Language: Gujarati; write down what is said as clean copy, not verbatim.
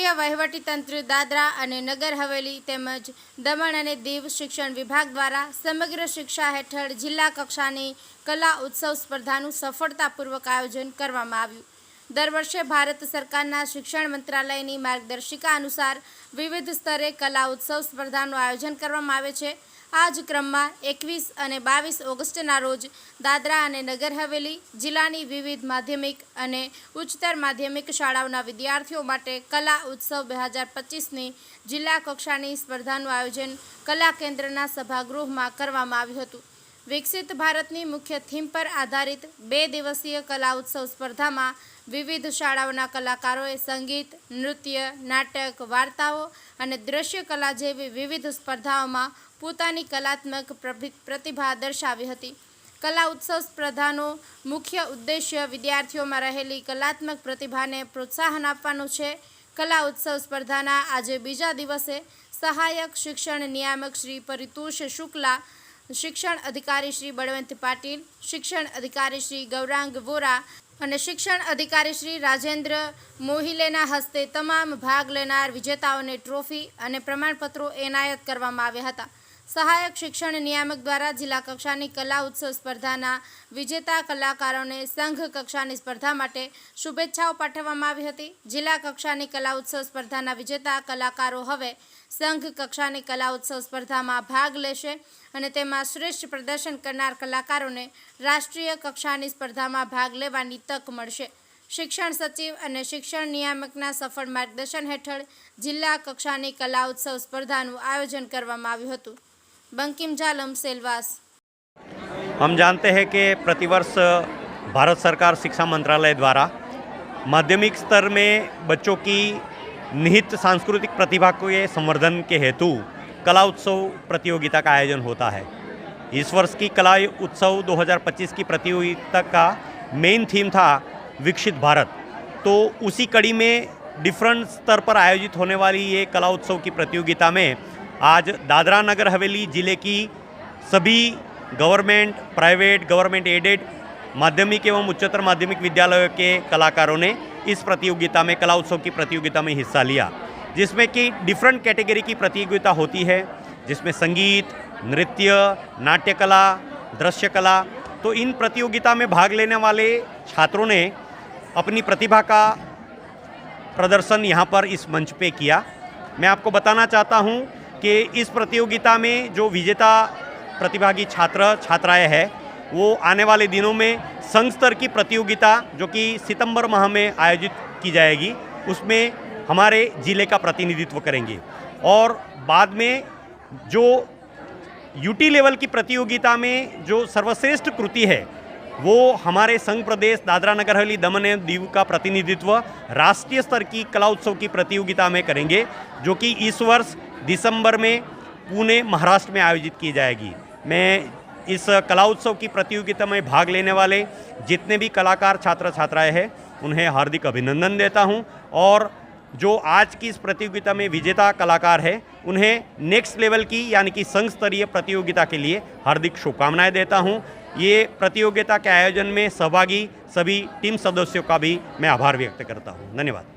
રાજ્ય વહીવટીતંત્ર દાદરા અને નગર હવેલી તેમજ દમણ અને દીવ શિક્ષણ વિભાગ દ્વારા સમગ્ર શિક્ષા હેઠળ જિલ્લા કક્ષાની કલા ઉત્સવ સ્પર્ધાનું સફળતાપૂર્વક આયોજન કરવામાં આવ્યું। દર વર્ષે ભારત સરકારના શિક્ષણ મંત્રાલયની માર્ગદર્શિકા અનુસાર વિવિધ સ્તરે કલા ઉત્સવ સ્પર્ધાનું આયોજન કરવામાં આવે છે। આ જ ક્રમમાં 21 અને 22 ઓગસ્ટના રોજ દાદરા અને નગર હવેલી જિલ્લાની વિવિધ માધ્યમિક અને ઉચ્ચતર માધ્યમિક શાળાઓના વિદ્યાર્થીઓ માટે કલા ઉત્સવ 2025ની જિલ્લા કક્ષાની સ્પર્ધાનું આયોજન કલા કેન્દ્રના સભાગૃહમાં કરવામાં આવ્યું હતું। વિકસિત ભારતની મુખ્ય થીમ પર આધારિત 2 દિવસીય કલા ઉત્સવ સ્પર્ધામાં વિવિધ શાળાઓના કલાકારોએ સંગીત, નૃત્ય, નાટક, વાર્તાઓ અને દ્રશ્ય કલા જેવી વિવિધ સ્પર્ધાઓમાં પોતાની કલાત્મક પ્રતિભા દર્શાવી હતી। કલા ઉત્સવ સ્પર્ધાનો મુખ્ય ઉદ્દેશ્ય વિદ્યાર્થીઓમાં રહેલી કલાત્મક પ્રતિભાને પ્રોત્સાહન આપવાનું છે। કલા ઉત્સવ સ્પર્ધાના આજે બીજા દિવસે સહાયક શિક્ષણ નિયામક શ્રી પરિતોષ શુક્લા, શિક્ષણ અધિકારી શ્રી બળવંત પાટીલ, શિક્ષણ અધિકારી શ્રી ગૌરાંગ વોરા અને શિક્ષણ અધિકારી શ્રી રાજેન્દ્ર મોહિલેના હસ્તે તમામ ભાગ લેનાર વિજેતાઓને ટ્રોફી અને પ્રમાણપત્રો એનાયત કરવામાં આવ્યા હતા। સહાયક શિક્ષણ નિયામક દ્વારા જિલ્લા કક્ષાની કલા ઉત્સવ સ્પર્ધાના વિજેતા કલાકારોને સંઘ કક્ષાની સ્પર્ધા માટે શુભેચ્છાઓ પાઠવવામાં આવી હતી। જિલ્લા કક્ષાની કલા ઉત્સવ સ્પર્ધાના વિજેતા કલાકારો હવે સંઘ કક્ષાની કલા ઉત્સવ સ્પર્ધામાં ભાગ લેશે અને તેમાં શ્રેષ્ઠ પ્રદર્શન કરનાર કલાકારોને રાષ્ટ્રીય કક્ષાની સ્પર્ધામાં ભાગ લેવાની તક મળશે। શિક્ષણ સચિવ અને શિક્ષણ નિયામકના સફળ માર્ગદર્શન હેઠળ જિલ્લા કક્ષાની કલા ઉત્સવ સ્પર્ધાનું આયોજન કરવામાં આવ્યું હતું। बंकिम जालम सेलवास। हम जानते हैं कि प्रतिवर्ष भारत सरकार शिक्षा मंत्रालय द्वारा माध्यमिक स्तर में बच्चों की निहित सांस्कृतिक प्रतिभा के संवर्धन के हेतु कला उत्सव प्रतियोगिता का आयोजन होता है। इस वर्ष की कला उत्सव 2025 की प्रतियोगिता का मेन थीम था विकसित भारत। तो उसी कड़ी में डिफरेंट स्तर पर आयोजित होने वाली ये कला उत्सव की प्रतियोगिता में आज दादरा नगर हवेली ज़िले की सभी गवर्नमेंट, प्राइवेट, गवर्नमेंट एडेड माध्यमिक एवं उच्चतर माध्यमिक विद्यालयों के कलाकारों ने इस प्रतियोगिता में कला उत्सव की प्रतियोगिता में हिस्सा लिया, जिसमें कि डिफरेंट कैटेगरी की प्रतियोगिता होती है, जिसमें संगीत, नृत्य, नाट्य कला, दृश्य कला। तो इन प्रतियोगिता में भाग लेने वाले छात्रों ने अपनी प्रतिभा का प्रदर्शन यहाँ पर इस मंच पे किया। मैं आपको बताना चाहता हूँ कि इस प्रतियोगिता में जो विजेता प्रतिभागी छात्र छात्राएं हैं वो आने वाले दिनों में संघ स्तर की प्रतियोगिता जो कि सितंबर माह में आयोजित की जाएगी उसमें हमारे ज़िले का प्रतिनिधित्व करेंगे और बाद में जो यूटी लेवल की प्रतियोगिता में जो सर्वश्रेष्ठ कृति है वो हमारे संघ प्रदेश दादरा नगर हवेली दमन एवं दीव का प्रतिनिधित्व राष्ट्रीय स्तर की कला उत्सव की प्रतियोगिता में करेंगे, जो कि इस वर्ष दिसंबर में पुणे महाराष्ट्र में आयोजित की जाएगी। मैं इस कला उत्सव की प्रतियोगिता में भाग लेने वाले जितने भी कलाकार छात्र छात्राएं हैं उन्हें हार्दिक अभिनंदन देता हूं और जो आज की इस प्रतियोगिता में विजेता कलाकार है उन्हें नेक्स्ट लेवल की यानी कि संघ स्तरीय प्रतियोगिता के लिए हार्दिक शुभकामनाएं देता हूं। ये प्रतियोगिता के आयोजन में सहभागी सभी टीम सदस्यों का भी मैं आभार व्यक्त करता हूं। धन्यवाद।